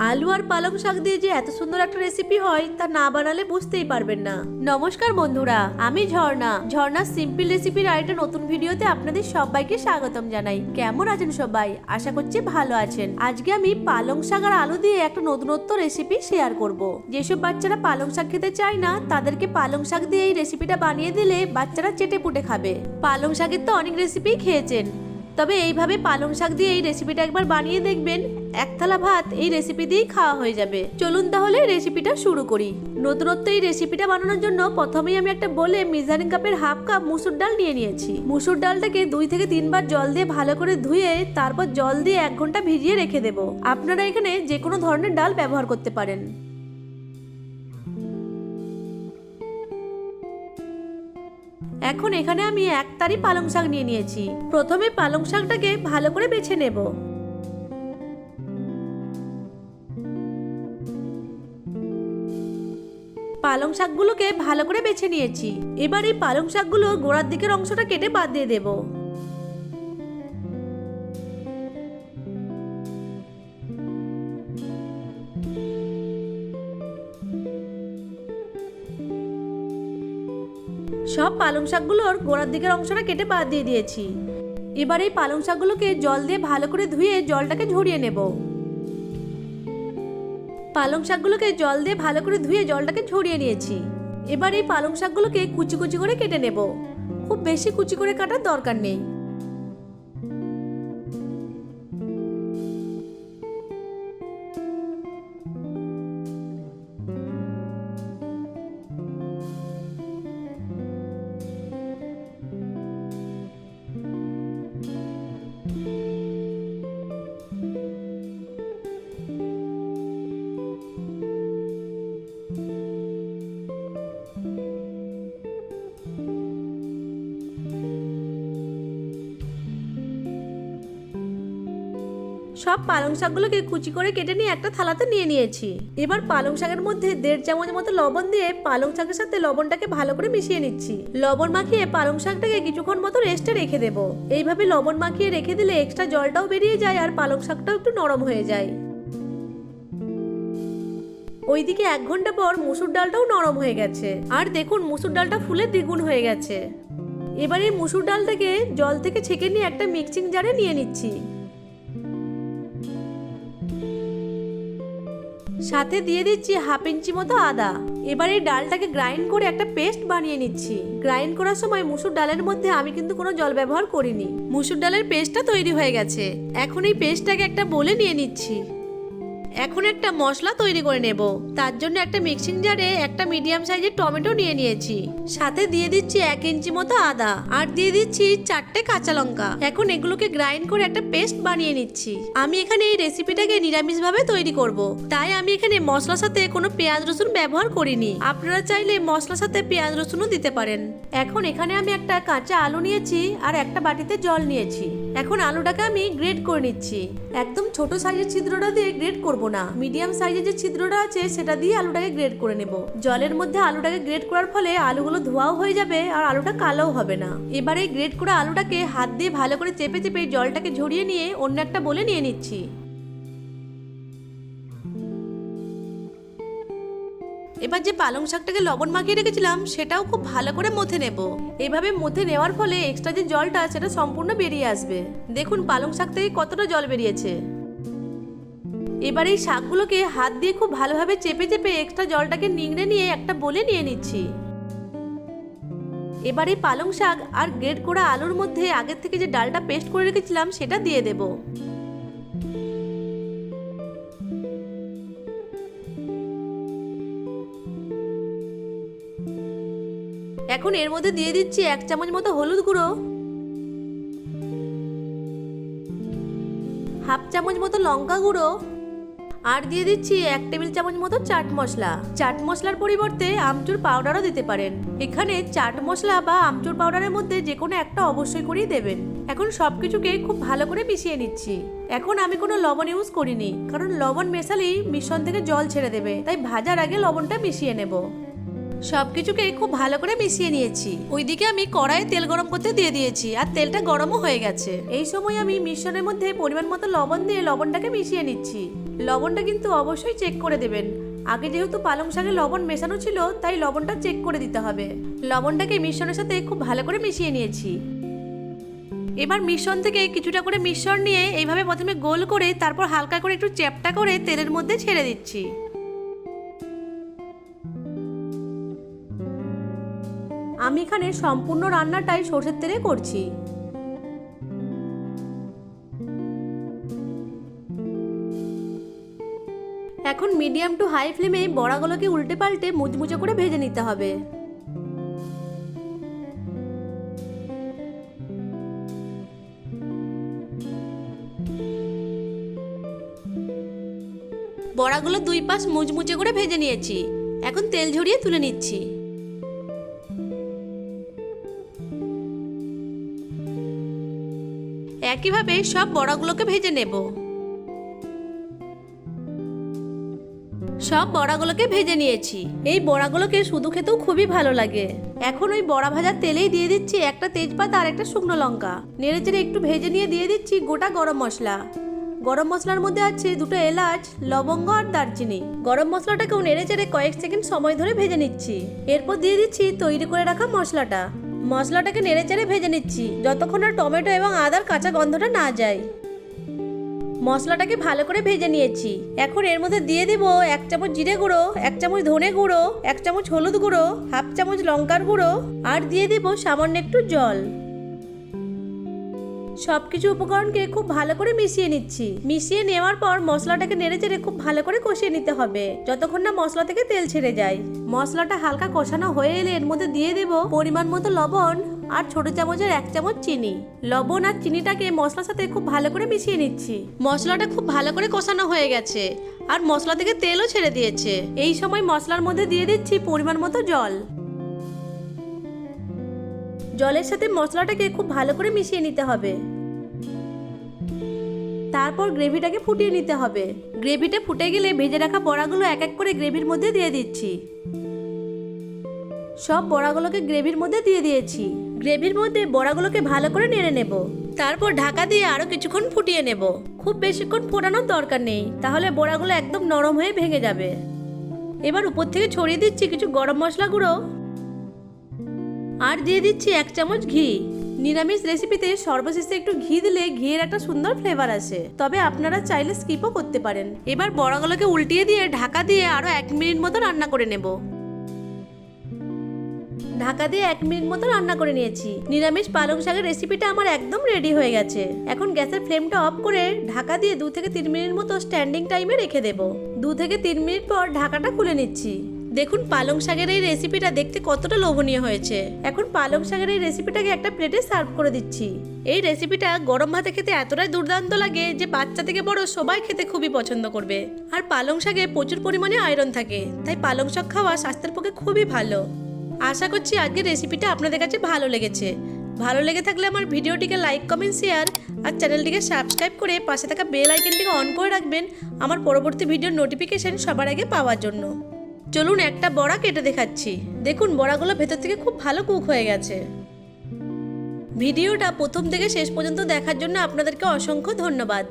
আলু আর পালং শাক দিয়ে যে এত সুন্দর একটা রেসিপি হয় তা না বানালে বুঝতেই পারবেন না। নমস্কার বন্ধুরা, আমি ঝর্ণা সিম্পল রেসিপির আরেকটা নতুন ভিডিওতে আপনাদের সবাইকে স্বাগতম জানাই। কেমন আছেন সবাই? আশা করছি ভালো আছেন। আজকে আমি পালং শাক আর আলু দিয়ে একটা নতুনত্ব রেসিপি শেয়ার করব। যেসব বাচ্চারা পালং শাক খেতে চায় না তাদেরকে পালং শাক দিয়ে এই রেসিপিটা বানিয়ে দিলে বাচ্চারা চেটে পুটে খাবে। পালং শাকের তো অনেক রেসিপি খেয়েছেন, তবে এইভাবে পালং শাক দিয়ে এই রেসিপিটা একবার বানিয়ে দেখবেন, এক থালা ভাত এই রেসিপি দিয়েই খাওয়া হয়ে যাবে। চলুন তাহলে রেসিপিটা শুরু করি। নতুনত্ব এই রেসিপিটা বানানোর জন্য প্রথমেই আমি একটা বলে মেজারিং কাপের হাফ কাপ মুসুর ডাল নিয়ে নিয়েছি। মুসুর ডালটাকে 2 থেকে 3 বার জল দিয়ে ভালো করে ধুয়ে তারপর জল দিয়ে 1 ঘন্টা ভিজিয়ে রেখে দেব। আপনারা এখানে যে কোনো ধরনের ডাল ব্যবহার করতে পারেন। এখন এখানে আমি 1 তারি পালং শাক নিয়ে নিয়েছি। প্রথমে পালং শাকটাকে ভালো করে বেছে নেব। পালং শাকগুলোকে ভালো করে বেছে নিয়েছি। এবার এই পালং শাকগুলো গোড়ার দিকের অংশটা কেটে বাদ দিয়ে দেব। সব পালং শাকগুলোর গোড়ার দিকের অংশটা কেটে বাদ দিয়ে দিয়েছি। এবার এই পালং শাকগুলোকে জল দিয়ে ভালো করে ধুয়ে জলটাকে ঝরিয়ে নেব। পালং শাকগুলোকে জল দিয়ে ভালো করে ধুয়ে জলটাকে ঝরিয়ে নিয়েছি। এবার এই পালং শাকগুলোকে কুচি কুচি করে কেটে নেব। খুব বেশি কুচি করে কাটার দরকার নেই। সব পালং শাকগুলোকে কুচি করে কেটে নিয়ে একটা থালাতে নিয়ে নিয়েছি। এবার পালং শাকের মধ্যে 1.5 চামচ মতো লবণ দিয়ে পালং শাকের সাথে লবণটাকে ভালো করে মিশিয়ে নিচ্ছি। লবণ মাখিয়ে পালং শাকটাকে কিছুক্ষণ মতো রেস্টে রেখে দেব। এইভাবে লবণ মাখিয়ে রেখে দিলে এক্সট্রা জলটাও বেরিয়ে যায় আর পালং শাকটাও একটু নরম হয়ে যায়। ওইদিকে 1 ঘন্টা পর মুসুর ডালটাও নরম হয়ে গেছে। আর দেখুন মুসুর ডালটা ফুলে দ্বিগুণ হয়ে গেছে। এবার এই মুসুর ডালটাকে জল থেকে ছেঁকে নিয়ে একটা মিক্সিং জারে নিয়ে নিচ্ছি। সাথে দিয়ে দিচ্ছি 1/2 ইঞ্চি মতো আদা। এবার এই ডালটাকে গ্রাইন্ড করে একটা পেস্ট বানিয়ে নিচ্ছি। গ্রাইন্ড করার সময় মুসুর ডালের মধ্যে আমি কিন্তু কোনো জল ব্যবহার করিনি। মুসুর ডালের পেস্টটা তৈরি হয়ে গেছে। এখন এই পেস্টটাকে একটা বলে নিয়ে নিচ্ছি। এখন একটা মশলা তৈরি করে নেব। তার জন্য একটা মিক্সিং জারে একটা মিডিয়াম সাইজের টমেটো নিয়ে নিয়েছি। সাথে দিয়ে দিচ্ছি 1 ইঞ্চি মতো আদা আর দিয়ে দিচ্ছি 4টে কাঁচা লঙ্কা। এখন এগুলোকে গ্রাইন্ড করে একটা পেস্ট বানিয়ে নিচ্ছি। আমি এখানে এই রেসিপিটাকে নিরামিষ ভাবে তৈরি করব, তাই আমি এখানে মশলার সাথে কোনো পেঁয়াজ রসুন ব্যবহার করিনি। আপনারা চাইলে মশলার সাথে পেঁয়াজ রসুনও দিতে পারেন। এখন এখানে আমি একটা কাঁচা আলু নিয়েছি আর একটা বাটিতে জল নিয়েছি। এখন আলুটাকে আমি গ্রেট করে নিচ্ছি। একদম ছোট সাইজের ছিদ্রটা দিয়ে গ্রেট করব না, মিডিয়াম সাইজের যে ছিদ্রটা আছে সেটা দিয়ে আলুটাকে গ্রেট করে নেব। জলের মধ্যে আলুটাকে গ্রেট করার ফলে আলুগুলো ধোয়াও হয়ে যাবে আর আলুটা কালোও হবে না। এবারে গ্রেট করা আলুটাকে হাত দিয়ে ভালো করে চেপে চেপে জলটাকে ঝরিয়ে নিয়ে অন্য একটা বলে নিয়ে নিচ্ছি। এবার যে পালং শাকটাকে লবণ মাখিয়ে রেখেছিলাম সেটাও খুব ভালো করে মথে নেব। এভাবে মথে নেওয়ার ফলে এক্সট্রা যে জলটা সেটা সম্পূর্ণ বেরিয়ে আসবে। দেখুন পালং শাক থেকে কতটা জল বেরিয়েছে। এবার এই শাকগুলোকে হাত দিয়ে খুব ভালোভাবে চেপে চেপে এক্সট্রা জলটাকে নিংড়ে নিয়ে একটা বলে নিয়ে নিচ্ছি। এবার এই পালং শাক আর গ্রেট করা আলুর মধ্যে আগের থেকে যে ডালটা পেস্ট করে রেখেছিলাম সেটা দিয়ে দেব। এখন এর মধ্যে দিয়ে দিচ্ছি 1 চামচ মতো হলুদ গুঁড়ো, 1/2 চামচ মতো লঙ্কা গুঁড়ো আর দিয়ে দিচ্ছি 1 টেবিল চামচ মতো চাট মশলা। চাট মশলার পরিবর্তে আমচুর পাউডারও দিতে পারেন। এখানে চাট মশলা বা আমচুর পাউডারের মধ্যে যে কোনো একটা অবশ্যই করেই দেবেন। এখন সবকিছুকে খুব ভালো করে মিশিয়ে নিচ্ছি। এখন আমি কোনো লবণ ইউজ করিনি, কারণ লবণ মেশালেই মিশ্রণ থেকে জল ছেড়ে দেবে, তাই ভাজার আগে লবণটা মিশিয়ে নেব। সবকিছুকে খুব ভালো করে মিশিয়ে নিয়েছি। ওইদিকে আমি কড়াইয়ে তেল গরম করতে দিয়ে দিয়েছি আর তেলটা গরমও হয়ে গেছে। এই সময় আমি মিশ্রণের মধ্যে পরিমাণ মতো লবণ দিয়ে লবণটাকে মিশিয়ে নিচ্ছি। লবণটা কিন্তু অবশ্যই চেক করে দেবেন। আগে যেহেতু পালং শাকে লবণ মেশানো ছিল, তাই লবণটা চেক করে দিতে হবে। লবণটাকে মিশ্রণের সাথে খুব ভালো করে মিশিয়ে নিয়েছি। এবার মিশ্রণ থেকে কিছুটা করে মিশ্রণ নিয়ে এইভাবে প্রথমে গোল করে তারপর হালকা করে একটু চ্যাপটা করে তেলের মধ্যে ছেড়ে দিচ্ছি। আমি এখানে সম্পূর্ণ রান্নাটাই সরষের তেলে করছি। এখন মিডিয়াম টু হাই ফ্লেমে বড়াগুলোকে উল্টে পাল্টে মুচমুচে করে ভেজে নিতে হবে। বড়াগুলো দুই পাশ মুচমুচে করে ভেজে নিয়েছি। এখন তেল ঝরিয়ে তুলে নিচ্ছি। একইভাবে সব বড়াগুলোকে ভেজে নেব। সব বড়াগুলোকে ভেজে নিয়েছি। এই বড়াগুলোকে শুধু খেতেও খুবই ভালো লাগে। এখন ওই বড়া ভাজার তেলেই দিয়ে দিচ্ছি একটা তেজপাতা আর একটা শুকনো লঙ্কা। নেড়েচেড়ে একটু ভেজে নিয়ে দিয়ে দিচ্ছি গোটা গরম মশলা। গরম মশলার মধ্যে আছে দুটো এলাচ, লবঙ্গ আর দারচিনি। গরম মশলাটাকেও নেড়েচেড়ে কয়েক সেকেন্ড সময় ধরে ভেজে নিচ্ছি। এরপর দিয়ে দিচ্ছি তৈরি করে রাখা মশলাটা। মশলাটাকে নেড়েচেড়ে ভেজে নিচ্ছি যতক্ষণ না টমেটো এবং আদার কাঁচা গন্ধটা না যায়। মশলাটাকে ভালো করে ভেজে নিয়েছি। এখন এর মধ্যে দিয়ে দেব 1 চামচ জিরে গুঁড়ো, 1 চামচ ধনে গুঁড়ো, 1 চামচ হলুদ গুঁড়ো, হাফ চামচ লঙ্কার গুঁড়ো আর দিয়ে দেব সামান্য একটু জল। সবকিছু উপকরণকে খুব ভালো করে মিশিয়ে নিচ্ছি। মিশিয়ে নেওয়ার পর মশলাটাকে নেড়েচেড়ে খুব ভালো করে কষিয়ে নিতে হবে যতক্ষণ না মশলা থেকে তেল ছেড়ে যায়। মশলাটা হালকা কষানো হয়ে এলে এর মধ্যে দিয়ে দেব পরিমাণ মতো লবণ আর ছোট চামচের 1 চামচ চিনি। লবণ আর চিনিটাকে মশলার সাথে খুব ভালো করে মিশিয়ে নিচ্ছি। মশলাটা খুব ভালো করে কষানো হয়ে গেছে আর মশলা থেকে তেলও ছেড়ে দিয়েছে। এই সময় মশলার মধ্যে দিয়ে দিচ্ছি পরিমাণ মতো জল। জলের সাথে মশলাটাকে খুব ভালো করে মিশিয়ে নিতে হবে। তারপর গ্রেভিটাকে ফুটিয়ে নিতে হবে। গ্রেভিটা ফুটে গেলে ভেজে রাখা বড়াগুলো এক এক করে গ্রেভির মধ্যে দিয়ে দিচ্ছি। সব বড়াগুলোকে গ্রেভির মধ্যে দিয়ে দিয়েছি। গ্রেভির মধ্যে বড়াগুলোকে ভালো করে নেড়ে নেব। তারপর ঢাকা দিয়ে আরো কিছুক্ষণ ফুটিয়ে নেব। খুব বেশিক্ষণ ফোটানোর দরকার নেই, তাহলে বড়াগুলো একদম নরম হয়ে ভেঙে যাবে। এবার উপর থেকে ছড়িয়ে দিচ্ছি কিছু গরম মশলা গুঁড়ো আর দিয়ে দিচ্ছি 1 চামচ ঘি। নিরামিষ রেসিপিতে সর্বশেষে একটু ঘি দিলে ঘিয়ের একটা সুন্দর ফ্লেভার আসে, তবে আপনারা চাইলে স্কিপও করতে পারেন। এবার বড়াগুলোকে উল্টিয়ে দিয়ে ঢাকা দিয়ে আরো 1 মিনিট মতো রান্না করে নেব। ঢাকা দিয়ে 1 মিনিট মতো রান্না করে নিয়েছি। নিরামিষ পালং শাকের রেসিপিটা আমার একদম রেডি হয়ে গেছে। এখন গ্যাসের ফ্লেমটা অফ করে ঢাকা দিয়ে 2 থেকে 3 মিনিট মতো স্ট্যান্ডিং টাইমে রেখে দেব। 2 থেকে 3 মিনিট পর ঢাকাটা খুলে নিচ্ছি। দেখুন পালং শাকের এই রেসিপিটা দেখতে কতটা লোভনীয় হয়েছে। এখন পালং শাকের এই রেসিপিটাকে একটা প্লেটে সার্ভ করে দিচ্ছি। এই রেসিপিটা গরম ভাতে খেতে এতটাই দুর্দান্ত লাগে যে বাচ্চা থেকে বড় সবাই খেতে খুবই পছন্দ করবে। আর পালং শাকে প্রচুর পরিমাণে আয়রন থাকে, তাই পালং শাক খাওয়া স্বাস্থ্যের পক্ষে খুবই ভালো। আশা করছি আজকের রেসিপিটা আপনাদের কাছে ভালো লেগেছে। ভালো লেগে থাকলে আমার ভিডিওটিকে লাইক, কমেন্ট, শেয়ার আর চ্যানেলটিকে সাবস্ক্রাইব করে পাশে থাকা বেল আইকনটিকে অন করে রাখবেন আমার পরবর্তী ভিডিওর নোটিফিকেশন সবার আগে পাওয়ার জন্য। চলুন একটা বড়া কেটে দেখাচ্ছি। দেখুন বড়াগুলো ভেতর থেকে খুব ভালো কুক হয়ে গেছে। ভিডিওটা প্রথম থেকে শেষ পর্যন্ত দেখার জন্য আপনাদেরকে অসংখ্য ধন্যবাদ।